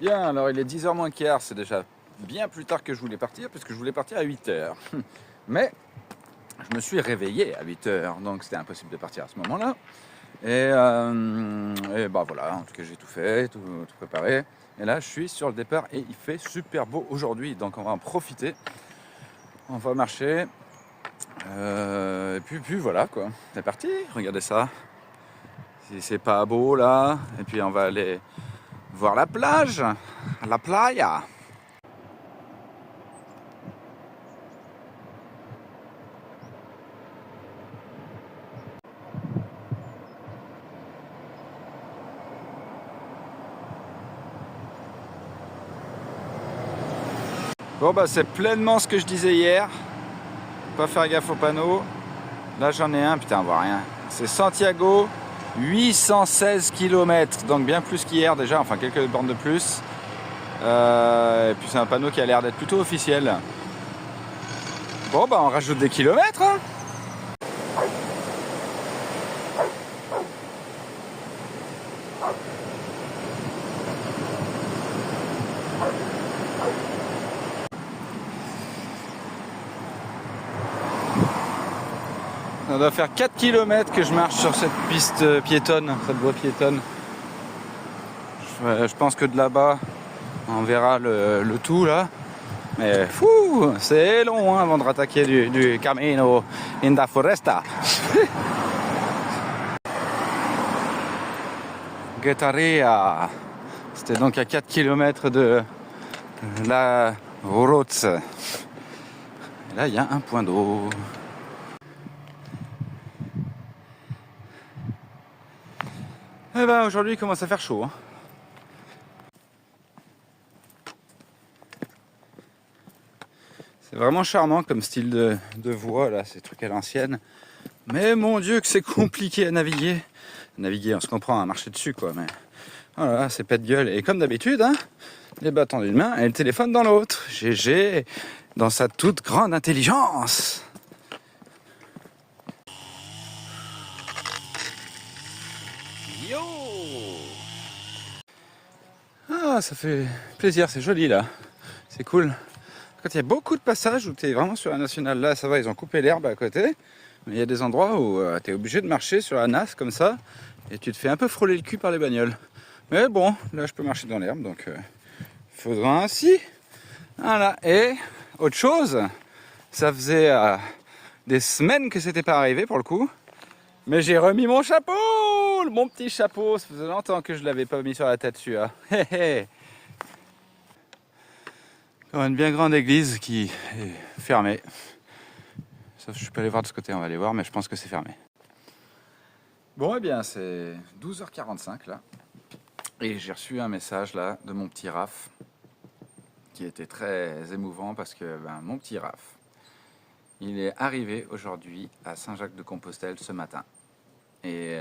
Bien, alors il est 10h moins quart, c'est déjà bien plus tard que je voulais partir, puisque je voulais partir à 8h. Mais je me suis réveillé à 8h, donc c'était impossible de partir à ce moment-là. Et bah voilà, en tout cas j'ai tout fait, tout préparé. Et là je suis sur le départ et il fait super beau aujourd'hui, donc on va en profiter. On va marcher. Et puis voilà quoi, c'est parti, regardez ça. Si c'est pas beau là, et puis on va aller voir la plage, la playa. Bon bah c'est pleinement ce que je disais hier. Pas faire gaffe aux panneaux. Là j'en ai un, putain on voit rien. C'est Santiago, 816 km, donc bien plus qu'hier déjà, enfin quelques bornes de plus. Et puis c'est un panneau qui a l'air d'être plutôt officiel. Bon bah on rajoute des kilomètres hein. Ça doit faire 4 km que je marche sur cette piste piétonne, cette voie piétonne. Je pense que de là-bas, on verra le tout là. Mais fou, c'est long hein, avant de rattaquer du Camino in la Foresta. Guetaria. C'était donc à 4 km de la route. Et là, il y a un point d'eau. Eh ben aujourd'hui il commence à faire chaud. Hein. C'est vraiment charmant comme style de voie là, ces trucs à l'ancienne. Mais mon Dieu que c'est compliqué à naviguer. Naviguer, on se comprend, à marcher dessus quoi. Mais voilà, c'est pète gueule. Et comme d'habitude, hein, les bâtons d'une main et le téléphone dans l'autre. GG dans sa toute grande intelligence. Yo! Ah, ça fait plaisir, c'est joli là. C'est cool. Quand il y a beaucoup de passages où tu es vraiment sur la nationale, là ça va, ils ont coupé l'herbe à côté. Mais il y a des endroits où tu es obligé de marcher sur la nasse comme ça et tu te fais un peu frôler le cul par les bagnoles. Mais bon, là je peux marcher dans l'herbe donc faudra ainsi. Voilà, et autre chose, ça faisait des semaines que c'était pas arrivé pour le coup. Mais j'ai remis mon chapeau, mon petit chapeau, ça faisait longtemps que je l'avais pas mis sur la tête celui-là. Une bien grande église qui est fermée. Sauf que je peux aller voir de ce côté, on va aller voir, mais je pense que c'est fermé. Bon, eh bien, c'est 12h45 là. Et j'ai reçu un message là de mon petit Raph qui était très émouvant parce que mon petit Raph, il est arrivé aujourd'hui à Saint-Jacques-de-Compostelle ce matin. Et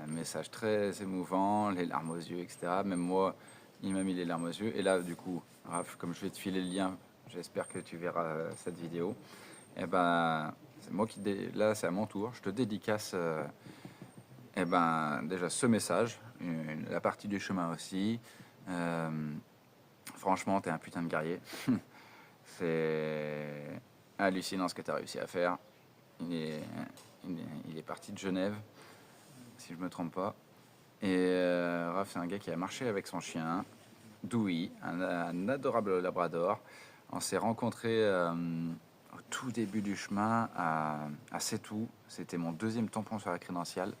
message très émouvant, les larmes aux yeux, etc. Même moi, il m'a mis les larmes aux yeux. Et là, du coup, Raph, comme je vais te filer le lien, j'espère que tu verras cette vidéo. Et c'est moi qui là, c'est à mon tour. Je te dédicace déjà ce message, la partie du chemin aussi. Franchement, t'es un putain de guerrier. C'est hallucinant ce que tu as réussi à faire. Il est parti de Genève, si je me trompe pas. Et Raph, c'est un gars qui a marché avec son chien, Dewey, un adorable labrador. On s'est rencontrés au tout début du chemin à Setou. C'était mon deuxième tampon sur la crédentiale.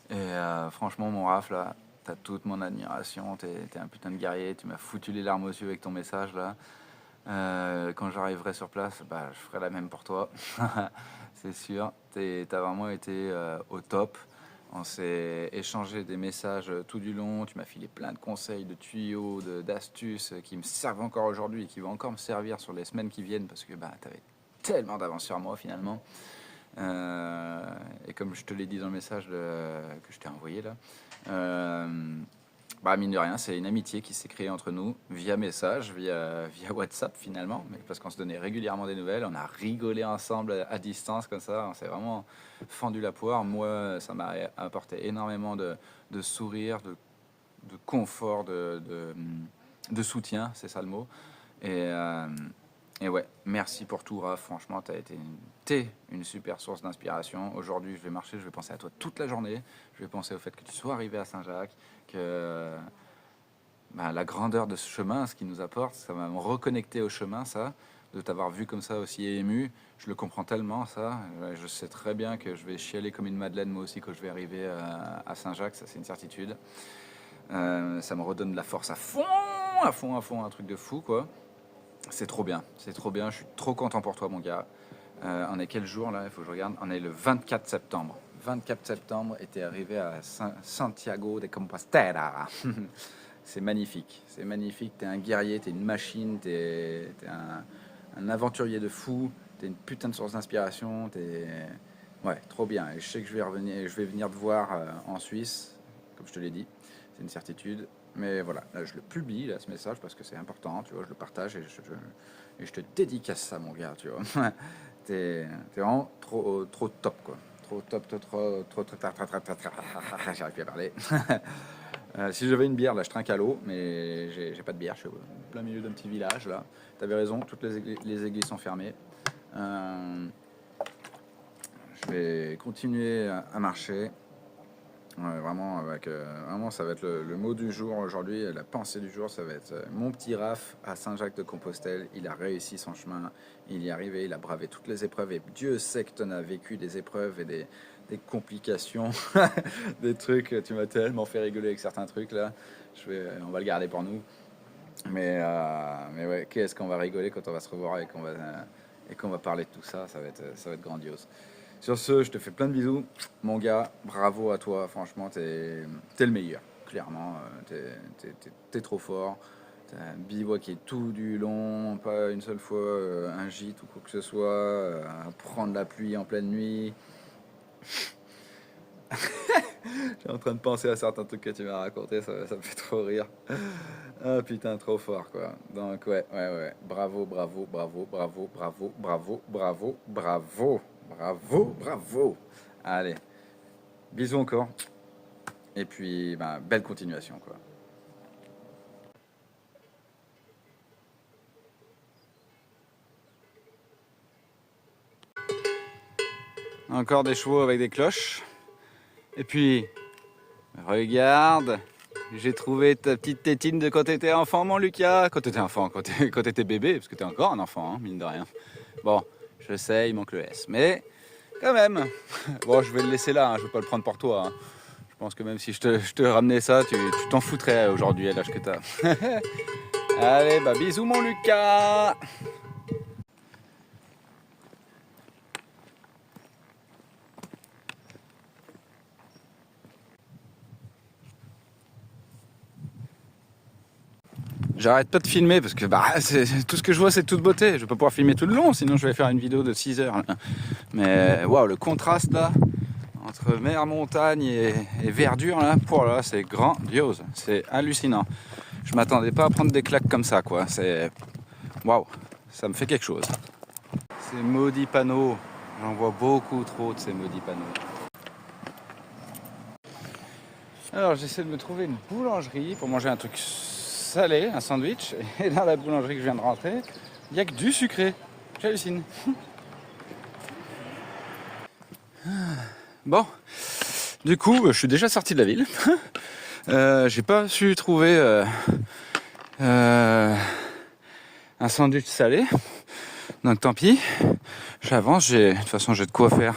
Et franchement, mon Raph, là, t'as toute mon admiration. T'es un putain de guerrier. Tu m'as foutu les larmes aux yeux avec ton message, là. Quand j'arriverai sur place, je ferai la même pour toi. C'est sûr. T'as vraiment été au top. On s'est échangé des messages tout du long. Tu m'as filé plein de conseils, de tuyaux, d'astuces qui me servent encore aujourd'hui et qui vont encore me servir sur les semaines qui viennent parce que t'avais tellement d'avance sur moi finalement. Et comme je te l'ai dit dans le message que je t'ai envoyé là, bah, mine de rien, c'est une amitié qui s'est créée entre nous via message, via WhatsApp finalement, mais parce qu'on se donnait régulièrement des nouvelles, on a rigolé ensemble à distance comme ça, on s'est vraiment fendu la poire. Moi, ça m'a apporté énormément de sourires, de confort, de soutien, c'est ça le mot. Et, euh, et ouais, merci pour tout, Raph. Franchement, t'es une super source d'inspiration. Aujourd'hui, je vais marcher, je vais penser à toi toute la journée. Je vais penser au fait que tu sois arrivé à Saint-Jacques, que bah, la grandeur de ce chemin, ce qu'il nous apporte, ça va me reconnecter au chemin, ça. De t'avoir vu comme ça aussi ému, je le comprends tellement, ça. Je sais très bien que je vais chialer comme une madeleine, moi aussi, quand je vais arriver à Saint-Jacques, ça c'est une certitude. Ça me redonne de la force à fond, un truc de fou, quoi. C'est trop bien, je suis trop content pour toi, mon gars. On est quel jour, là? Il faut que je regarde. On est le 24 septembre. 24 septembre, et t'es arrivé à Santiago de Compostela. C'est magnifique, t'es un guerrier, t'es une machine, t'es un aventurier de fou, t'es une putain de source d'inspiration, ouais, trop bien. Et je sais que je vais venir te voir en Suisse, comme je te l'ai dit, c'est une certitude. Mais voilà, là, je le publie, là, ce message, parce que c'est important, tu vois, je le partage et je te dédicace ça, mon gars, tu vois. T'es vraiment trop top, quoi. Trop top, j'arrive plus à parler. Si j'avais une bière, là, je trinque à l'eau, mais j'ai pas de bière, je suis au plein milieu d'un petit village, là. T'avais raison, toutes les églises sont fermées. Je vais continuer à marcher. Ouais, vraiment, ça va être le mot du jour aujourd'hui, la pensée du jour, ça va être mon petit Raph à Saint-Jacques-de-Compostelle. Il a réussi son chemin, il y est arrivé, il a bravé toutes les épreuves et Dieu sait que tu en as vécu des épreuves et des complications, des trucs. Tu m'as tellement fait rigoler avec certains trucs là. On va le garder pour nous. Mais ouais, qu'est-ce qu'on va rigoler quand on va se revoir et qu'on va parler de tout ça, ça va être grandiose. Sur ce, je te fais plein de bisous. Mon gars, bravo à toi. Franchement, t'es le meilleur. Clairement, t'es trop fort. T'as un bivouac tout du long, pas une seule fois un gîte ou quoi que ce soit. Prendre la pluie en pleine nuit. J'ai en train de penser à certains trucs que tu m'as raconté, ça me fait trop rire. Ah putain, trop fort quoi. Donc ouais. Bravo. Allez, bisous encore. Et puis, bah, belle continuation quoi. Encore des chevaux avec des cloches. Et puis, regarde, j'ai trouvé ta petite tétine de quand t'étais enfant, mon Lucas. Quand t'étais bébé, parce que t'es encore un enfant, hein, mine de rien. Bon, je sais, il manque le S, mais quand même. Bon, je vais le laisser là, hein, je vais pas le prendre pour toi. Hein. Je pense que même si je te ramenais ça, tu t'en foutrais aujourd'hui à l'âge que t'as. Allez, bah bisous, mon Lucas. J'arrête pas de filmer parce que bah, tout ce que je vois c'est de toute beauté. Je vais pas pouvoir filmer tout le long, sinon je vais faire une vidéo de 6 heures. Là. Mais waouh, le contraste là entre mer, montagne et verdure là, c'est grandiose, c'est hallucinant. Je m'attendais pas à prendre des claques comme ça quoi. C'est waouh, ça me fait quelque chose. Ces maudits panneaux, j'en vois beaucoup trop de ces maudits panneaux. Alors j'essaie de me trouver une boulangerie pour manger un truc salé, un sandwich, et dans la boulangerie que je viens de rentrer, il n'y a que du sucré. J'hallucine. Bon, du coup, je suis déjà sorti de la ville. J'ai pas su trouver un sandwich salé, donc tant pis. J'avance, de toute façon j'ai de quoi faire.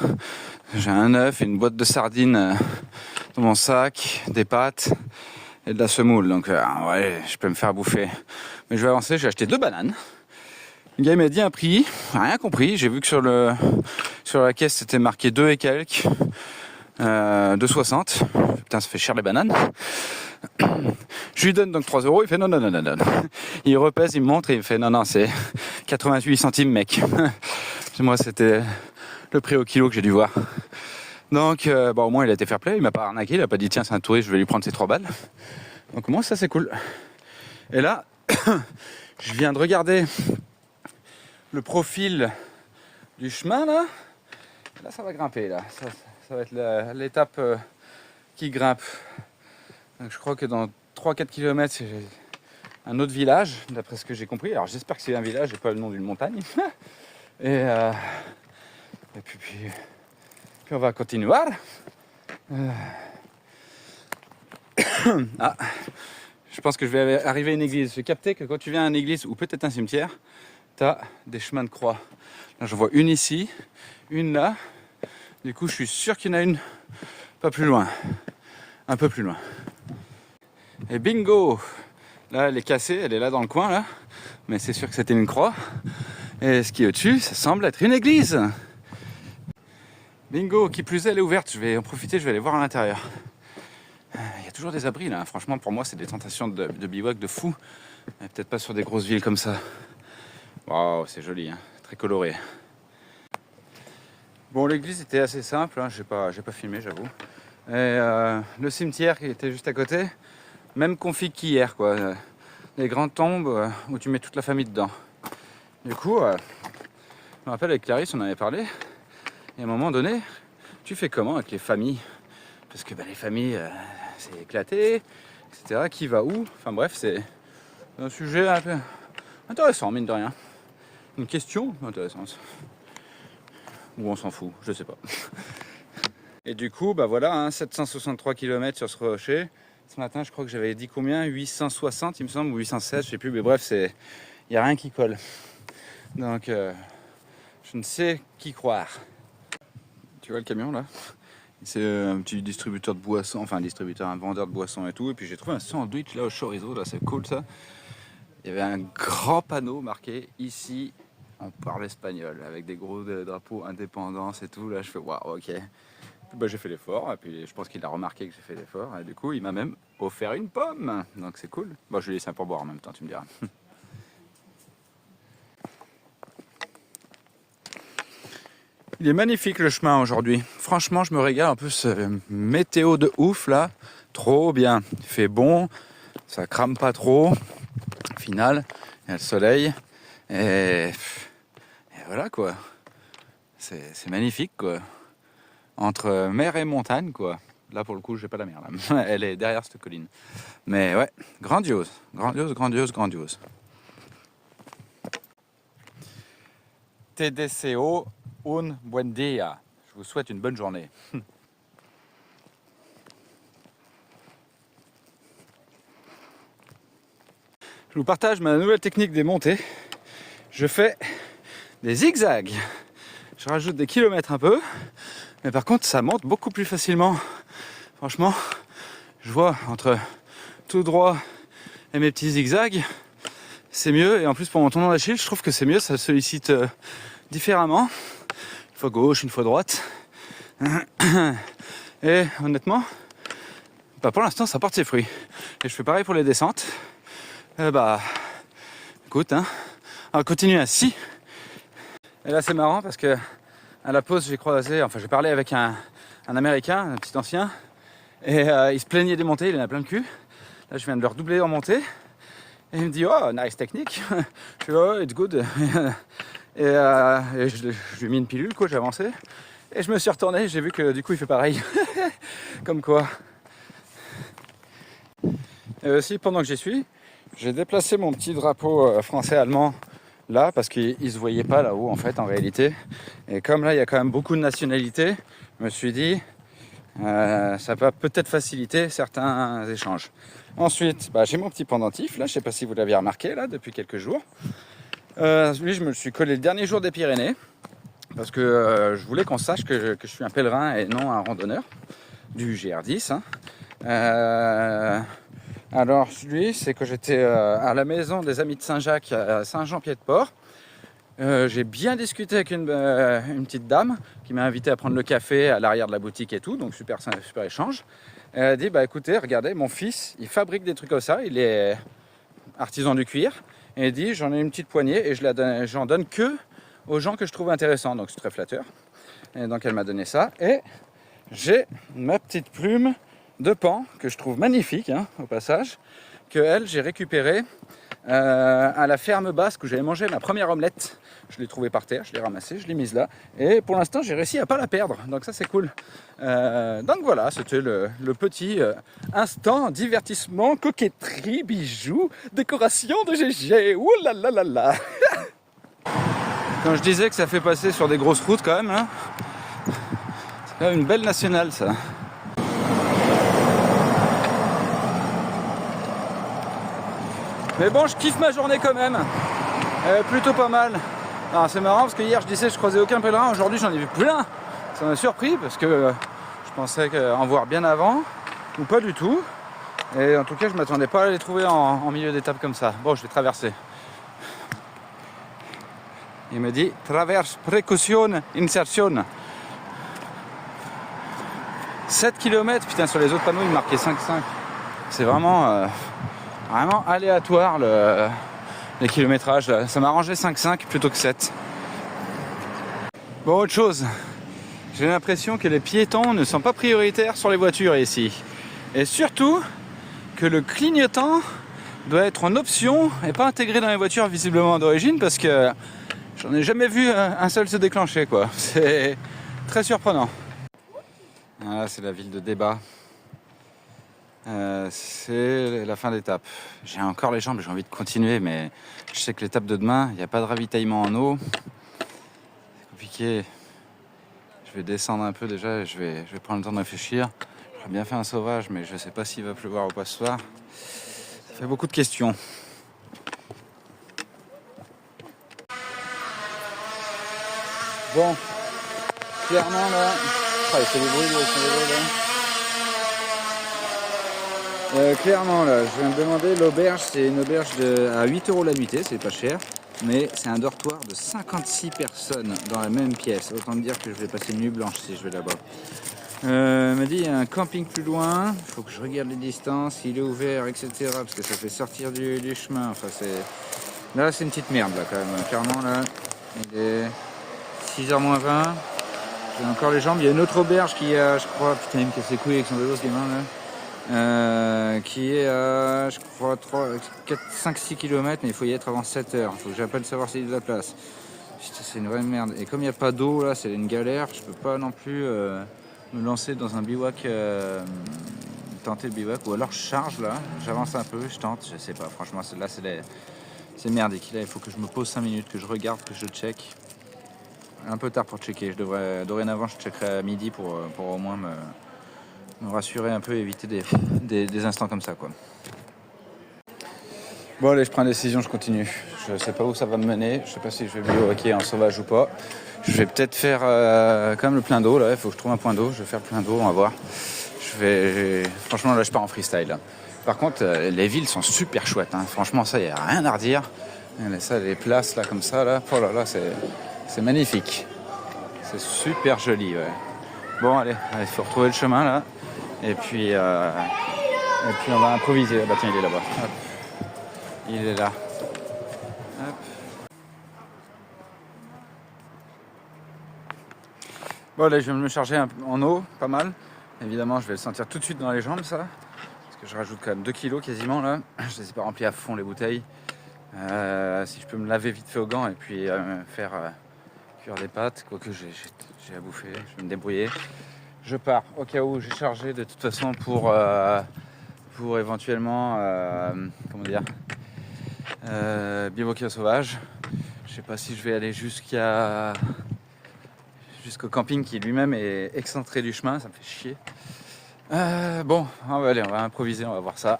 J'ai un œuf, une boîte de sardines dans mon sac, des pâtes et de la semoule, donc ouais, je peux me faire bouffer. Mais je vais avancer, j'ai acheté 2 bananes. Le gars m'a dit un prix, rien compris. J'ai vu que sur la caisse c'était marqué 2 et quelques, 2,60. Putain, ça fait cher les bananes. Je lui donne donc 3 €, il fait non. Il repèse, il me montre et il me fait non, c'est 88 centimes mec. Moi c'était le prix au kilo que j'ai dû voir. Donc, au moins il a été fair play, il m'a pas arnaqué, il a pas dit tiens c'est un touriste, je vais lui prendre ses 3 balles. Donc moi ça c'est cool. Et là, je viens de regarder le profil du chemin là. Là ça va grimper là. Ça va être l'étape qui grimpe. Donc je crois que dans 3-4 km c'est un autre village, d'après ce que j'ai compris. Alors j'espère que c'est un village et pas le nom d'une montagne. Et puis on va continuer. Ah, je pense que je vais arriver à une église. J'ai capté que quand tu viens à une église ou peut-être un cimetière, tu as des chemins de croix. Là, je vois une ici, une là. Du coup, je suis sûr qu'il y en a une pas plus loin. Un peu plus loin. Et bingo! Là, elle est cassée, elle est là dans le coin, là. Mais c'est sûr que c'était une croix. Et ce qui est au-dessus, ça semble être une église. Bingo! Qui plus est, elle est ouverte. Je vais en profiter, je vais aller voir à l'intérieur. Il y a toujours des abris, là. Franchement, pour moi, c'est des tentations de bivouac de fou. Mais peut-être pas sur des grosses villes comme ça. Waouh, c'est joli, hein. Très coloré. Bon, l'église était assez simple, hein. J'ai pas filmé, j'avoue. Et le cimetière qui était juste à côté, même config qu'hier, quoi. Des grandes tombes où tu mets toute la famille dedans. Du coup, je me rappelle avec Clarisse, on en avait parlé. Et à un moment donné, tu fais comment avec les familles? Parce que les familles, c'est éclaté, etc. Qui va où? Enfin bref, c'est un sujet un peu intéressant, mine de rien. Une question intéressante. Ou on s'en fout, je sais pas. Et du coup, voilà, hein, 763 km sur ce rocher. Ce matin, je crois que j'avais dit combien? 860, il me semble, ou 816, je sais plus. Mais bref, il n'y a rien qui colle. Donc, je ne sais qui croire. Tu vois le camion, là? C'est un petit distributeur de boissons, enfin un vendeur de boissons et tout. Et puis j'ai trouvé un sandwich, là, au chorizo, là, c'est cool, ça. Il y avait un grand panneau marqué « Ici, on parle espagnol », avec des gros drapeaux indépendance et tout. Là, je fais « Waouh, ok ». J'ai fait l'effort, et puis je pense qu'il a remarqué que j'ai fait l'effort, et du coup il m'a même offert une pomme, donc c'est cool. Bon, je lui laisse un pourboire en même temps, tu me diras. Il est magnifique le chemin aujourd'hui, franchement je me régale, en plus météo de ouf là, trop bien, il fait bon, ça crame pas trop, au final, il y a le soleil, et voilà quoi, c'est magnifique quoi. Entre mer et montagne, quoi. Là, pour le coup, j'ai pas la mer, là. Elle est derrière cette colline. Mais ouais, grandiose. Grandiose, grandiose, grandiose. Te deseo un buen día. Je vous souhaite une bonne journée. Je vous partage ma nouvelle technique des montées. Je fais des zigzags. Je rajoute des kilomètres un peu. Mais par contre, ça monte beaucoup plus facilement. Franchement, je vois entre tout droit et mes petits zigzags, c'est mieux. Et en plus, pour mon tendon d'Achille, je trouve que c'est mieux. Ça sollicite différemment. Une fois gauche, une fois droite. Et honnêtement, pour l'instant, ça porte ses fruits. Et je fais pareil pour les descentes. Écoute, hein, on va continuer ainsi. Et là, c'est marrant parce que à la pause, j'ai parlé avec un Américain, un petit ancien, et il se plaignait des montées, il en a plein le cul. Là, je viens de le redoubler en montée, et il me dit « Oh, nice technique !» Je dis « Oh, it's good !» Et je lui ai mis une pilule, quoi, j'ai avancé, et je me suis retourné, j'ai vu que du coup, il fait pareil. Comme quoi. Et aussi, pendant que j'y suis, j'ai déplacé mon petit drapeau français-allemand là, parce qu'il ne se voyait pas là-haut, en fait, en réalité. Et comme là, il y a quand même beaucoup de nationalités, je me suis dit, ça va peut-être faciliter certains échanges. Ensuite, j'ai mon petit pendentif, là, je ne sais pas si vous l'aviez remarqué, là, depuis quelques jours. Lui, je me le suis collé le dernier jour des Pyrénées, parce que je voulais qu'on sache que je suis un pèlerin et non un randonneur du GR10. Hein. Alors, lui, c'est que j'étais à la maison des Amis de Saint-Jacques à Saint-Jean-Pied-de-Port. J'ai bien discuté avec une petite dame qui m'a invité à prendre le café à l'arrière de la boutique et tout, donc super échange. Elle a dit, écoutez, regardez, mon fils, il fabrique des trucs comme ça, il est artisan du cuir, et il dit, j'en ai une petite poignée et j'en donne que aux gens que je trouve intéressants, donc c'est très flatteur. Et donc elle m'a donné ça, et j'ai ma petite plume de paon que je trouve magnifique, hein, au passage, que elle, j'ai récupéré à la ferme basque où j'avais mangé ma première omelette. Je l'ai trouvée par terre, je l'ai ramassée, je l'ai mise là. Et pour l'instant, j'ai réussi à pas la perdre. Donc ça, c'est cool. Donc voilà, c'était le petit instant divertissement, coquetterie, bijoux, décoration de GG. Ouh là là là là. Quand je disais que ça fait passer sur des grosses routes quand même, hein, c'est quand même une belle nationale ça. Mais bon, je kiffe ma journée quand même. Plutôt pas mal. Alors, c'est marrant parce que hier je disais que je croisais aucun pèlerin, aujourd'hui j'en ai vu plein. Ça m'a surpris parce que je pensais en voir bien avant, ou pas du tout. Et en tout cas, je m'attendais pas à les trouver en milieu d'étape comme ça. Bon, je vais traverser. Il me dit traverse, précaution, insertion. 7 km, putain, sur les autres panneaux il marquait 5,5. C'est vraiment aléatoire les kilométrages là. Ça m'a arrangé 5,5 plutôt que 7. Bon, autre chose, j'ai l'impression que les piétons ne sont pas prioritaires sur les voitures ici. Et surtout que le clignotant doit être en option et pas intégré dans les voitures visiblement d'origine, parce que j'en ai jamais vu un seul se déclencher quoi. C'est très surprenant. Voilà, c'est la ville de Débat. C'est la fin d'étape. J'ai encore les jambes, j'ai envie de continuer, mais je sais que l'étape de demain, il n'y a pas de ravitaillement en eau. C'est compliqué. Je vais descendre un peu déjà, je vais prendre le temps de réfléchir. J'aurais bien fait un sauvage, mais je ne sais pas s'il va pleuvoir ou pas ce soir. Ça fait beaucoup de questions. Bon, clairement là, il fait des bruits, clairement là, je viens de demander l'auberge, c'est une auberge à 8 € la nuitée, c'est pas cher, mais c'est un dortoir de 56 personnes dans la même pièce. Autant me dire que je vais passer une nuit blanche si je vais là-bas. Me dit il y a un camping plus loin, il faut que je regarde les distances, il est ouvert, etc. Parce que ça fait sortir du chemin. Enfin, là c'est une petite merde là quand même. Clairement là, il est 6h moins 20. J'ai encore les jambes. Il y a une autre auberge qui a, je crois, putain, il me casse les couilles avec son vélo ce gamin là. Qui est à, je crois, 5-6 km, mais il faut y être avant 7h. Il faut que j'appelle savoir s'il y a de la place. Putain, c'est une vraie merde. Et comme il n'y a pas d'eau là, c'est une galère. Je peux pas non plus me lancer dans un bivouac, tenter le bivouac. Ou alors je charge là, j'avance un peu, je tente, je sais pas. Franchement, là c'est merdique. Là, il faut que je me pose 5 minutes, que je regarde, que je check. Un peu tard pour checker. Dorénavant, je checkerai à midi pour au moins me rassurer un peu et éviter des instants comme ça quoi. Bon allez, je prends une décision, je continue. Je sais pas où ça va me mener, je sais pas si je vais bivouaquer en sauvage ou pas. Je vais peut-être faire quand même le plein d'eau là, il faut que je trouve un point d'eau, je vais faire le plein d'eau, on va voir. Franchement là je pars en freestyle là. Par contre les villes sont super chouettes, hein. Franchement ça y a rien à redire. Ça, les places là comme ça là, oh là là, c'est magnifique. C'est super joli, ouais. Bon allez, il faut retrouver le chemin là. Et puis on va improviser. Ah bah tiens, il est là-bas. Hop. Il est là. Hop. Bon là, je viens de me charger en eau, pas mal. Évidemment, je vais le sentir tout de suite dans les jambes, ça. Parce que je rajoute quand même 2 kilos quasiment là. Je les ai pas remplis à fond les bouteilles. Si je peux me laver vite fait aux gants et puis faire cuire des pâtes, quoique j'ai à bouffer, je vais me débrouiller. Je pars au cas où j'ai chargé de toute façon pour éventuellement bivouaquer au sauvage. Je sais pas si je vais aller jusqu'au camping qui lui-même est excentré du chemin, ça me fait chier. Bon, on va improviser, on va voir ça.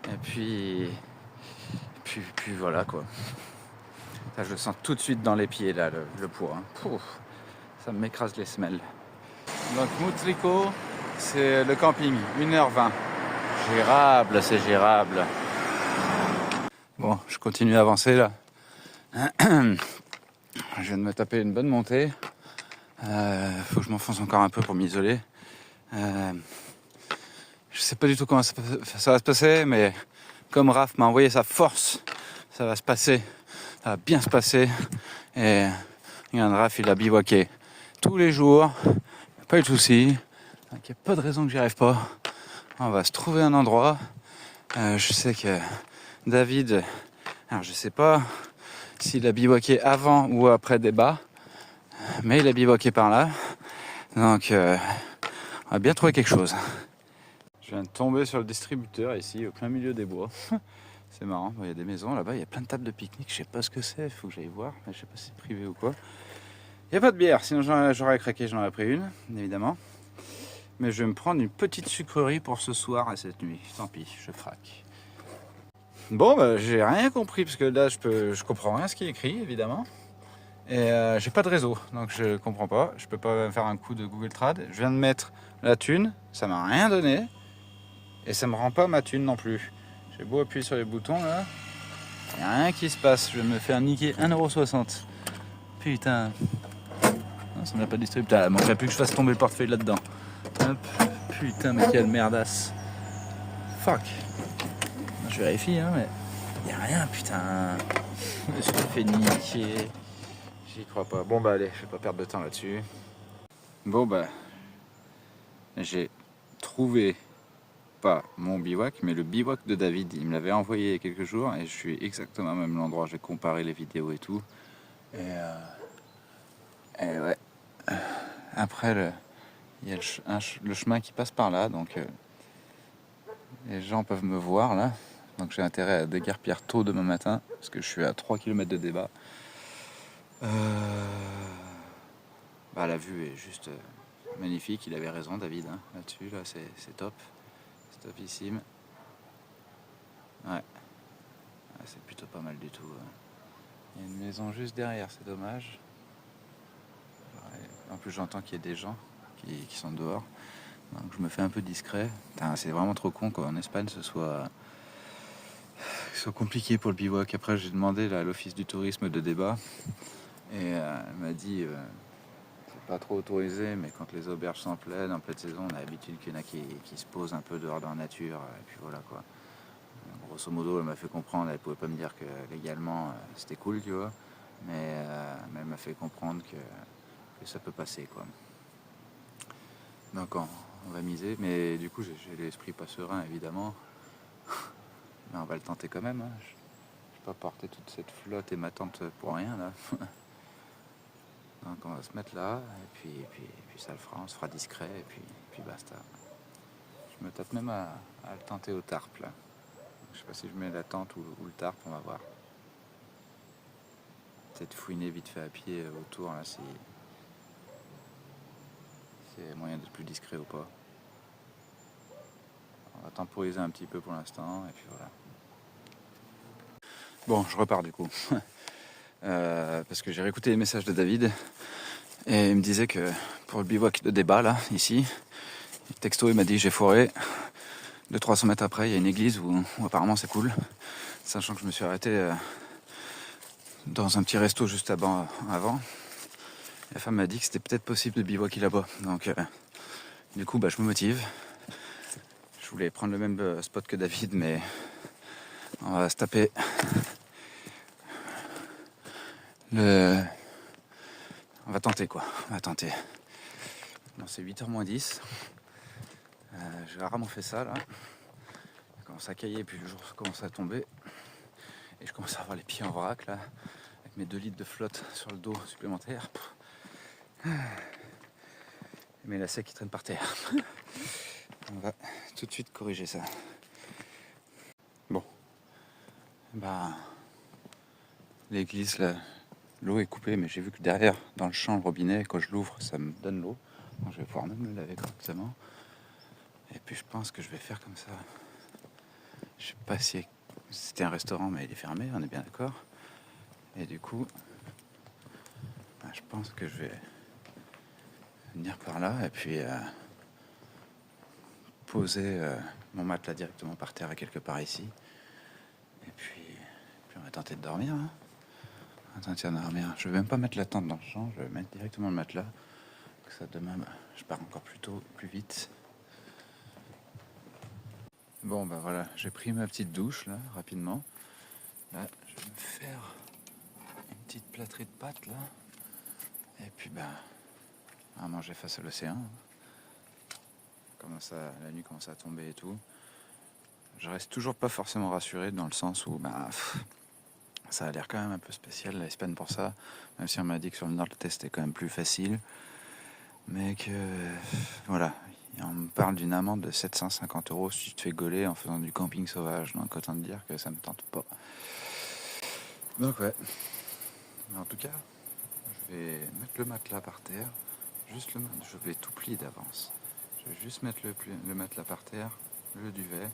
Et puis voilà quoi. Là, je le sens tout de suite dans les pieds là, le poids. Hein. Pouf, ça m'écrase les semelles. Donc Moutriko, c'est le camping, 1h20. Gérable, c'est gérable. Bon, je continue à avancer là. Je viens de me taper une bonne montée. Faut que je m'enfonce encore un peu pour m'isoler. Je sais pas du tout comment ça va se passer, mais comme Raph m'a envoyé sa force, ça va se passer. Ça va bien se passer. Et Raph, il a bivouaqué tous les jours. Pas eu de soucis. Donc il n'y a pas de raison que j'y arrive pas. On va se trouver un endroit. Je sais que David, alors je sais pas s'il a bivouaqué avant ou après débat, mais il a bivouaqué par là. Donc on va bien trouver quelque chose. Je viens de tomber sur le distributeur ici au plein milieu des bois. C'est marrant, il y a des maisons là-bas, il y a plein de tables de pique-nique, je sais pas ce que c'est, il faut que j'aille voir, je sais pas si c'est privé ou quoi. Il n'y a pas de bière, sinon j'aurais craqué, j'en aurais pris une, évidemment. Mais je vais me prendre une petite sucrerie pour ce soir et cette nuit, tant pis, je fraque. Bon, bah, j'ai rien compris, parce que là je comprends rien ce qui est écrit, évidemment. Et j'ai pas de réseau, donc je comprends pas, je peux pas faire un coup de Google Trad. Je viens de mettre la thune, ça m'a rien donné, et ça me rend pas ma thune non plus. J'ai beau appuyer sur les boutons là, y a rien qui se passe, je vais me faire niquer 1,60€. Putain. Non, ça n'a pas de distributeur, il manquerait plus que je fasse tomber le portefeuille là-dedans. Hop. Putain, mais quelle merdasse. Fuck. Je vérifie, hein, mais y a rien, putain. Je me suis fait niquer. J'y crois pas. Bon bah allez, je vais pas perdre de temps là-dessus. Bon bah, j'ai trouvé pas mon bivouac, mais le bivouac de David. Il me l'avait envoyé il y a quelques jours et je suis exactement au même endroit. J'ai comparé les vidéos et tout. Et ouais. Après, il y a le chemin qui passe par là, donc les gens peuvent me voir là. Donc j'ai intérêt à déguerpir tôt demain matin, parce que je suis à 3 km de débat. Bah, la vue est juste magnifique, il avait raison David, hein, là-dessus, là, c'est top. C'est topissime. Ouais. C'est plutôt pas mal du tout. Il y a une maison juste derrière, c'est dommage. En plus j'entends qu'il y a des gens qui sont dehors. Donc je me fais un peu discret. C'est vraiment trop con qu'en Espagne ce soit compliqué pour le bivouac. Après j'ai demandé là, à l'office du tourisme de débat et elle m'a dit c'est pas trop autorisé, mais quand les auberges sont pleines, en pleine saison, on a l'habitude qu'il y en a qui se posent un peu dehors dans la nature et puis voilà quoi. Grosso modo elle m'a fait comprendre, elle pouvait pas me dire que légalement c'était cool tu vois, mais elle m'a fait comprendre que ça peut passer quoi. Donc on va miser, mais du coup j'ai l'esprit pas serein évidemment. Mais on va le tenter quand même. Hein. Je vais pas porter toute cette flotte et ma tente pour rien là. Donc on va se mettre là et puis ça le fera, on se fera discret et puis basta. Je me tâte même à le tenter au tarp là. Je sais pas si je mets la tente ou le tarp, on va voir. Peut-être fouiner vite fait à pied autour là si c'est moyen d'être plus discret ou pas. On va temporiser un petit peu pour l'instant et puis voilà. Bon, je repars du coup. Parce que j'ai réécouté les messages de David et il me disait que pour le bivouac de débat là, ici, texto il m'a dit j'ai foiré. 200-300 mètres après, il y a une église où apparemment c'est cool. Sachant que je me suis arrêté dans un petit resto juste avant. La femme m'a dit que c'était peut-être possible de bivouaquer là-bas. Donc du coup bah, je me motive. Je voulais prendre le même spot que David, mais on va se taper on va tenter quoi. On va tenter. Non, c'est 8h moins 10. J'ai rarement fait ça là. Je commence à cailler puis le jour commence à tomber. Et je commence à avoir les pieds en vrac là. Avec mes 2 litres de flotte sur le dos supplémentaire. Mais la sec qui traîne par terre. On va tout de suite corriger ça. Bon. Bah, l'église là, l'eau est coupée, mais j'ai vu que derrière, dans le champ, le robinet, quand je l'ouvre, ça me donne l'eau. Donc je vais pouvoir même le laver correctement. Et puis je pense que je vais faire comme ça. Je sais pas si c'était un restaurant, mais il est fermé, on est bien d'accord. Et du coup, bah, je pense que je vais venir par là et puis poser mon matelas directement par terre à quelque part ici. Et puis on va tenter de dormir. Hein. On va tenter de dormir. Je vais même pas mettre la tente dans le champ, je vais mettre directement le matelas. Que ça demain, bah, je pars encore plus tôt, plus vite. Bon bah voilà, j'ai pris ma petite douche là, rapidement. Là, je vais me faire une petite plâtrée de pâtes là. Et puis bah, à manger face à l'océan. la nuit commence à tomber et tout. Je reste toujours pas forcément rassuré dans le sens où ça a l'air quand même un peu spécial l'Espagne pour ça, même si on m'a dit que sur le nord le test est quand même plus facile, mais que voilà, on me parle d'une amende de 750 € si tu te fais gauler en faisant du camping sauvage, donc autant te dire que ça me tente pas. Donc ouais, mais en tout cas, je vais mettre le matelas par terre, je vais tout plier d'avance. Je vais juste mettre le matelas par terre, le duvet,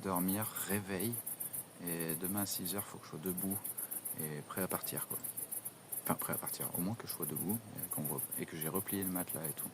dormir, réveil, et demain à 6h, il faut que je sois debout et prêt à partir, quoi. Enfin, prêt à partir, au moins que je sois debout et que j'ai replié le matelas et tout.